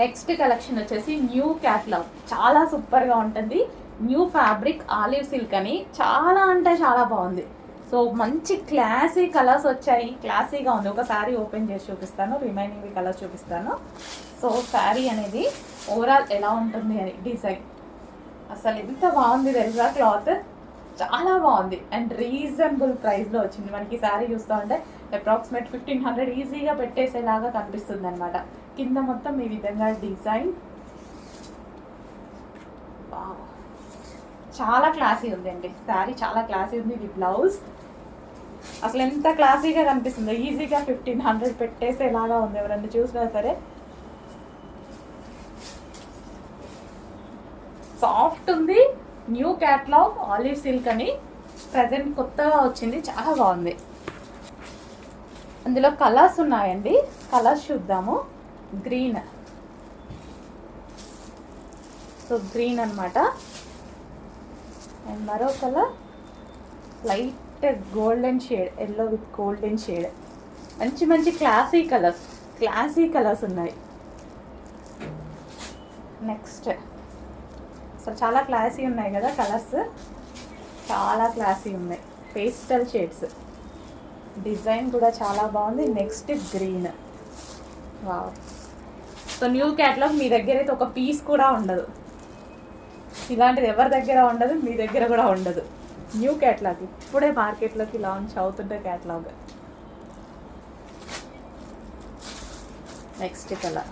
Next collection వచ్చేసి new catalogue, చాలా సూపర్గా ఉంటుంది. న్యూ ఫ్యాబ్రిక్ ఆలివ్ సిల్క్ అని, చాలా అంటే చాలా బాగుంది. సో మంచి క్లాసీ కలర్స్ వచ్చాయి, క్లాసీగా ఉంది. ఒక శారీ ఓపెన్ చేసి చూపిస్తాను, రిమైనింగ్ కలర్స్ చూపిస్తాను. సో శారీ అనేది ఓవరాల్ ఎలా ఉంటుంది అని డిజైన్ అసలు ఎంత బాగుంది తెలుసా, క్లాత్ చాలా బాగుంది అండ్ రీజనబుల్ ప్రైస్లో వచ్చింది. మనకి శారీ చూస్తూ ఉంటే అప్రాక్సిమేట్ 1500 ఈజీగా పెట్టేసేలాగా కనిపిస్తుంది అనమాట. కింద మొత్తం ఈ విధంగా డిజైన్ చాలా క్లాసీ ఉందండి శారీ, చాలా క్లాసీ ఉంది. ఇది బ్లౌజ్ అసలు ఎంత క్లాసీగా కనిపిస్తుందో, ఈజీగా 1500 పెట్టేసేలాగా ఉంది. ఎవరన్నా చూసినా సరే సాఫ్ట్ ఉంది. న్యూ క్యాట్లాగ్ ఆలివ్ సిల్క్ అని ప్రజెంట్ కొత్తగా వచ్చింది, చాలా బాగుంది. అందులో కలర్స్ ఉన్నాయండి, కలర్స్ చూద్దాము. గ్రీన్, సో గ్రీన్ అనమాట. అండ్ మరో colour light golden shade, yellow with golden shade. మంచి మంచి క్లాసీ కలర్స్ ఉన్నాయి. నెక్స్ట్ అసలు చాలా క్లాసీ ఉన్నాయి కదా కలర్స్, చాలా క్లాసీ ఉన్నాయి. పేస్టల్ షేడ్స్, డిజైన్ కూడా చాలా బాగుంది. Next green, wow. So new catalogue మీ దగ్గర అయితే ఒక పీస్ కూడా ఉండదు, ఇలాంటిది ఎవరి దగ్గర ఉండదు, మీ దగ్గర కూడా ఉండదు. న్యూ క్యాట్లాగ్ ఇప్పుడే మార్కెట్లోకి లాంచ్ అవుతుంటే క్యాట్లాగ్. Next colour